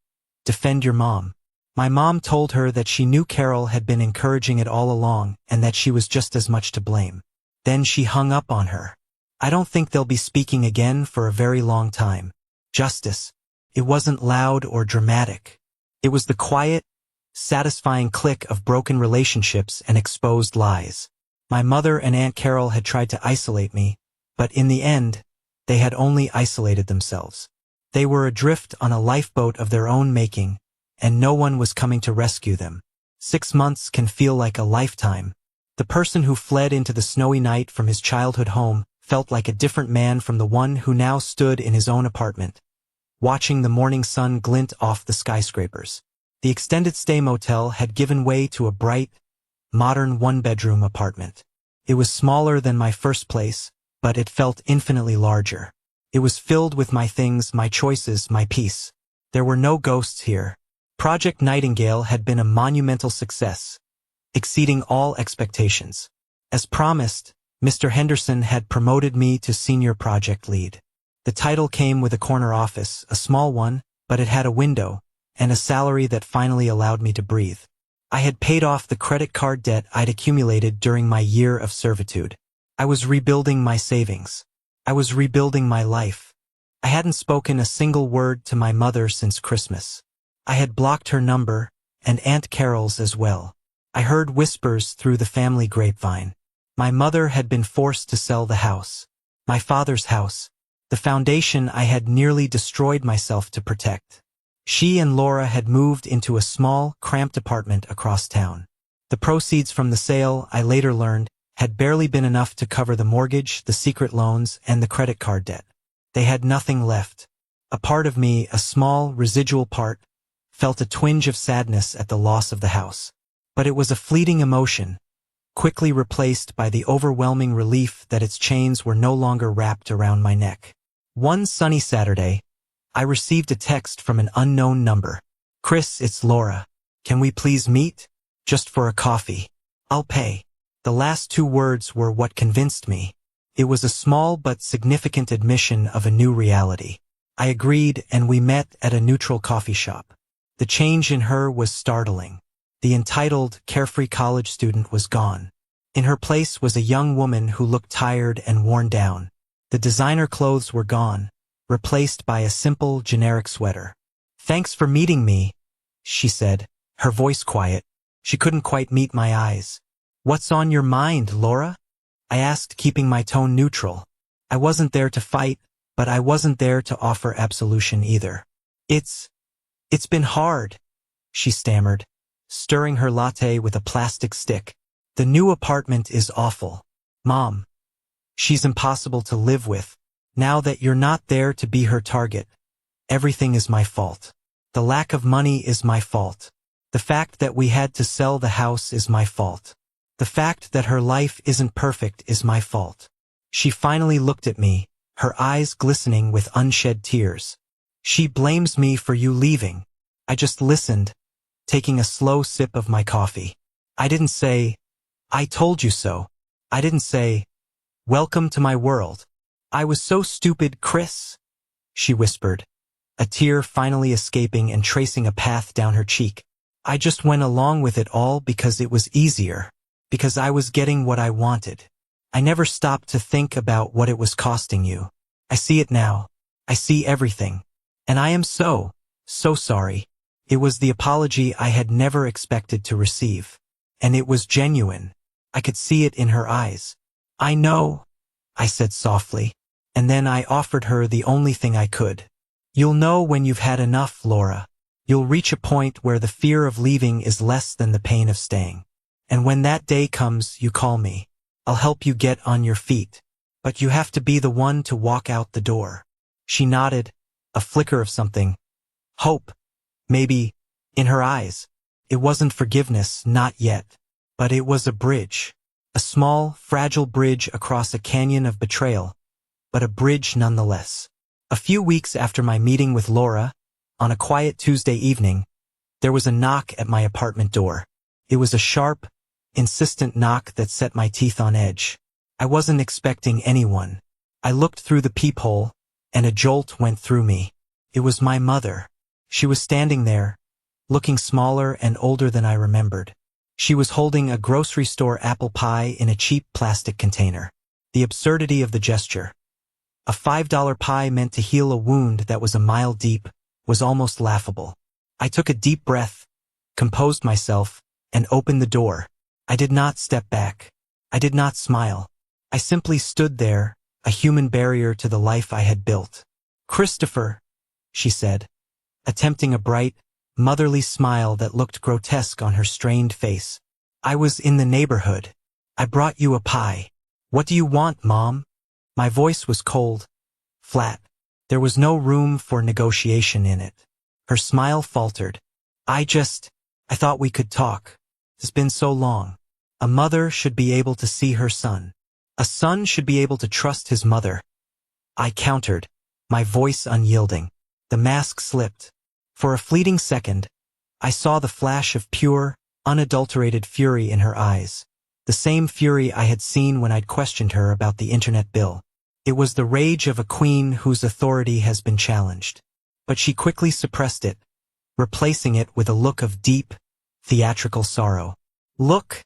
defend your mom. My mom told her that she knew Carol had been encouraging it all along and that she was just as much to blame. Then she hung up on her. I don't think they'll be speaking again for a very long time. Justice. It wasn't loud or dramatic. It was the quiet, satisfying click of broken relationships and exposed lies. My mother and Aunt Carol had tried to isolate me, but in the end, they had only isolated themselves. They were adrift on a lifeboat of their own making, and no one was coming to rescue them. 6 months can feel like a lifetime. The person who fled into the snowy night from his childhood home felt like a different man from the one who now stood in his own apartment, watching the morning sun glint off the skyscrapers. The extended stay motel had given way to a bright, modern one-bedroom apartment. It was smaller than my first place, but it felt infinitely larger. It was filled with my things, my choices, my peace. There were no ghosts here. Project Nightingale had been a monumental success, exceeding all expectations. As promised, Mr. Henderson had promoted me to senior project lead. The title came with a corner office, a small one, but it had a window, and a salary that finally allowed me to breathe. I had paid off the credit card debt I'd accumulated during my year of servitude. I was rebuilding my savings. I was rebuilding my life. I hadn't spoken a single word to my mother since Christmas. I had blocked her number, and Aunt Carol's as well. I heard whispers through the family grapevine. My mother had been forced to sell the house. My father's house. The foundation I had nearly destroyed myself to protect. She and Laura had moved into a small, cramped apartment across town. The proceeds from the sale, I later learned, had barely been enough to cover the mortgage, the secret loans, and the credit card debt. They had nothing left. A part of me, a small, residual part, felt a twinge of sadness at the loss of the house. But it was a fleeting emotion, quickly replaced by the overwhelming relief that its chains were no longer wrapped around my neck. One sunny Saturday, I received a text from an unknown number. Chris, it's Laura. Can we please meet? Just for a coffee. I'll pay. The last 2 words were what convinced me. It was a small but significant admission of a new reality. I agreed, and we met at a neutral coffee shop. The change in her was startling. The entitled, carefree college student was gone. In her place was a young woman who looked tired and worn down. The designer clothes were gone, replaced by a simple, generic sweater. Thanks for meeting me, she said, her voice quiet. She couldn't quite meet my eyes. What's on your mind, Laura? I asked, keeping my tone neutral. I wasn't there to fight, but I wasn't there to offer absolution either. It's been hard, she stammered, stirring her latte with a plastic stick. The new apartment is awful. Mom. She's impossible to live with. Now that you're not there to be her target, everything is my fault. The lack of money is my fault. The fact that we had to sell the house is my fault. The fact that her life isn't perfect is my fault. She finally looked at me, her eyes glistening with unshed tears. She blames me for you leaving. I just listened, taking a slow sip of my coffee. I didn't say, I told you so. I didn't say, welcome to my world. I was so stupid, Chris, she whispered, a tear finally escaping and tracing a path down her cheek. I just went along with it all because it was easier, because I was getting what I wanted. I never stopped to think about what it was costing you. I see it now. I see everything. And I am so sorry. It was the apology I had never expected to receive. And it was genuine. I could see it in her eyes. I know, I said softly. And then I offered her the only thing I could. You'll know when you've had enough, Laura. You'll reach a point where the fear of leaving is less than the pain of staying. And when that day comes, you call me. I'll help you get on your feet. But you have to be the one to walk out the door. She nodded, a flicker of something. Hope, maybe, in her eyes. It wasn't forgiveness, not yet. But it was a bridge. A small, fragile bridge across a canyon of betrayal. But a bridge nonetheless. A few weeks after my meeting with Laura, on a quiet Tuesday evening, there was a knock at my apartment door. It was a sharp, insistent knock that set my teeth on edge. I wasn't expecting anyone. I looked through the peephole, and a jolt went through me. It was my mother. She was standing there, looking smaller and older than I remembered. She was holding a grocery store apple pie in a cheap plastic container. The absurdity of the gesture. A $5 pie meant to heal a wound that was a mile deep was almost laughable. I took a deep breath, composed myself, and opened the door. I did not step back. I did not smile. I simply stood there, a human barrier to the life I had built. Christopher, she said, attempting a bright, motherly smile that looked grotesque on her strained face. I was in the neighborhood. I brought you a pie. What do you want, Mom? My voice was cold, flat. There was no room for negotiation in it. Her smile faltered. I thought we could talk. It's been so long. A mother should be able to see her son. A son should be able to trust his mother. I countered, my voice unyielding. The mask slipped. For a fleeting second, I saw the flash of pure, unadulterated fury in her eyes. The same fury I had seen when I'd questioned her about the internet bill. It was the rage of a queen whose authority has been challenged. But she quickly suppressed it, replacing it with a look of deep, theatrical sorrow. Look,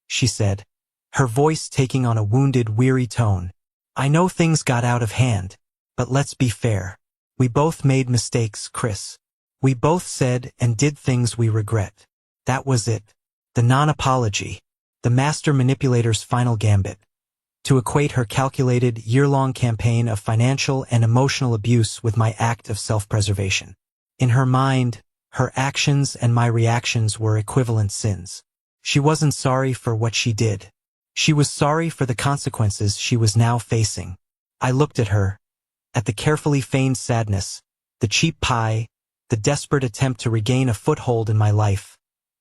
she said, her voice taking on a wounded, weary tone. I know things got out of hand, but let's be fair. We both made mistakes, Chris. We both said and did things we regret. That was it. The non-apology. The master manipulator's final gambit. To equate her calculated, year-long campaign of financial and emotional abuse with my act of self-preservation. In her mind, her actions and my reactions were equivalent sins. She wasn't sorry for what she did. She was sorry for the consequences she was now facing. I looked at her, at the carefully feigned sadness, the cheap pie, the desperate attempt to regain a foothold in my life,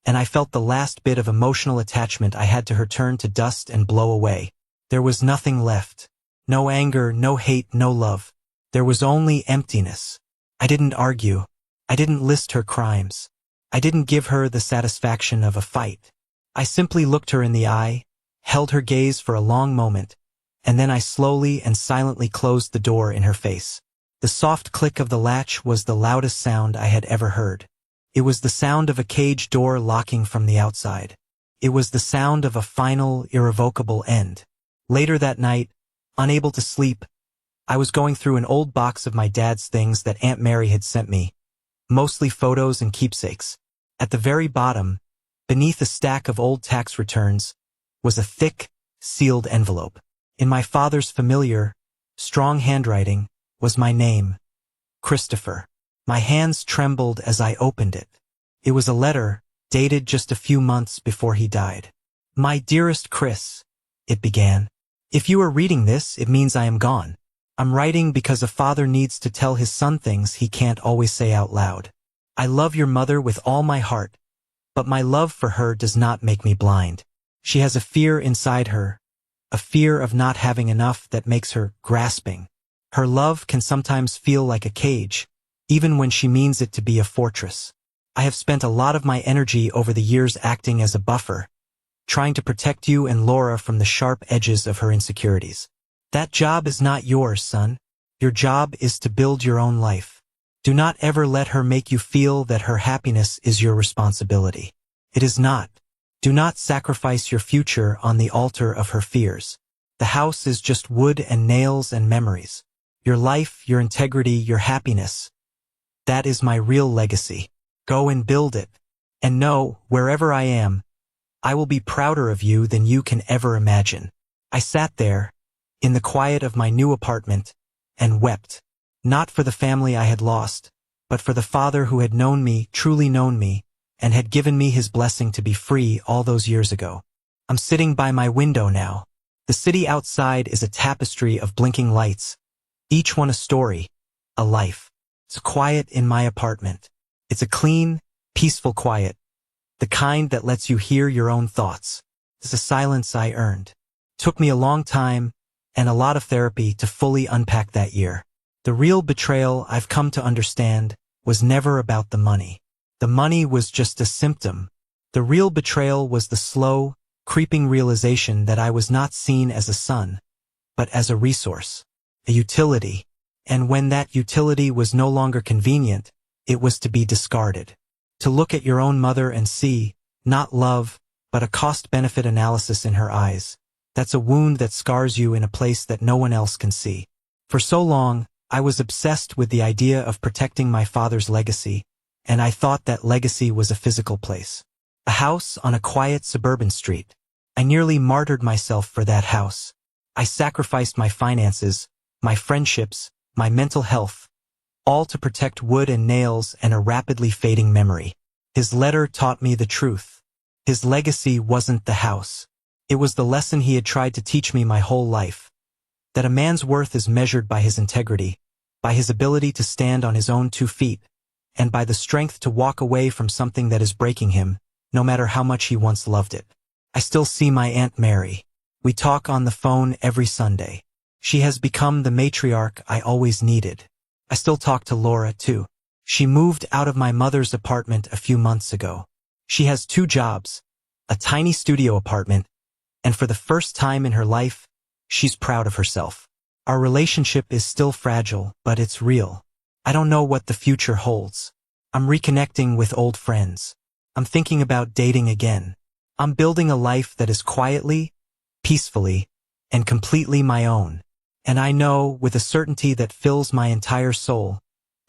and I felt the last bit of emotional attachment I had to her turn to dust and blow away. There was nothing left. No anger, no hate, no love. There was only emptiness. I didn't argue. I didn't list her crimes. I didn't give her the satisfaction of a fight. I simply looked her in the eye, held her gaze for a long moment, and then I slowly and silently closed the door in her face. The soft click of the latch was the loudest sound I had ever heard. It was the sound of a cage door locking from the outside. It was the sound of a final, irrevocable end. Later that night, unable to sleep, I was going through an old box of my dad's things that Aunt Mary had sent me, mostly photos and keepsakes. At the very bottom, beneath a stack of old tax returns, was a thick, sealed envelope. In my father's familiar, strong handwriting was my name, Christopher. My hands trembled as I opened it. It was a letter, dated just a few months before he died. My dearest Chris, it began. If you are reading this, it means I am gone. I'm writing because a father needs to tell his son things he can't always say out loud. I love your mother with all my heart, but my love for her does not make me blind. She has a fear inside her, a fear of not having enough that makes her grasping. Her love can sometimes feel like a cage, even when she means it to be a fortress. I have spent a lot of my energy over the years acting as a buffer, trying to protect you and Laura from the sharp edges of her insecurities. That job is not yours, son. Your job is to build your own life. Do not ever let her make you feel that her happiness is your responsibility. It is not. Do not sacrifice your future on the altar of her fears. The house is just wood and nails and memories. Your life, your integrity, your happiness. That is my real legacy. Go and build it. And know, wherever I am, I will be prouder of you than you can ever imagine. I sat there, in the quiet of my new apartment, and wept. Not for the family I had lost, but for the father who had known me, truly known me, and had given me his blessing to be free all those years ago. I'm sitting by my window now. The city outside is a tapestry of blinking lights, each one a story, a life. It's quiet in my apartment. It's a clean, peaceful quiet, the kind that lets you hear your own thoughts. It's a silence I earned. Took me a long time and a lot of therapy to fully unpack that year. The real betrayal, I've come to understand, was never about the money. The money was just a symptom. The real betrayal was the slow, creeping realization that I was not seen as a son, but as a resource, a utility. And when that utility was no longer convenient, it was to be discarded. To look at your own mother and see, not love, but a cost-benefit analysis in her eyes. That's a wound that scars you in a place that no one else can see. For so long, I was obsessed with the idea of protecting my father's legacy, and I thought that legacy was a physical place. A house on a quiet suburban street. I nearly martyred myself for that house. I sacrificed my finances, my friendships, my mental health, all to protect wood and nails and a rapidly fading memory. His letter taught me the truth. His legacy wasn't the house. It was the lesson he had tried to teach me my whole life. That a man's worth is measured by his integrity, by his ability to stand on his own 2 feet, and by the strength to walk away from something that is breaking him, no matter how much he once loved it. I still see my Aunt Mary. We talk on the phone every Sunday. She has become the matriarch I always needed. I still talk to Laura, too. She moved out of my mother's apartment a few months ago. She has 2 jobs, a tiny studio apartment, and for the first time in her life, she's proud of herself. Our relationship is still fragile, but it's real. I don't know what the future holds. I'm reconnecting with old friends. I'm thinking about dating again. I'm building a life that is quietly, peacefully, and completely my own. And I know, with a certainty that fills my entire soul,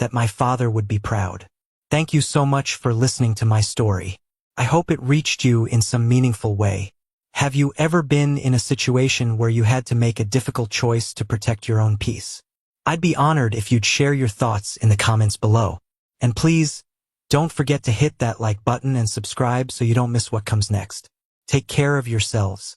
that my father would be proud. Thank you so much for listening to my story. I hope it reached you in some meaningful way. Have you ever been in a situation where you had to make a difficult choice to protect your own peace? I'd be honored if you'd share your thoughts in the comments below. And please, don't forget to hit that like button and subscribe so you don't miss what comes next. Take care of yourselves.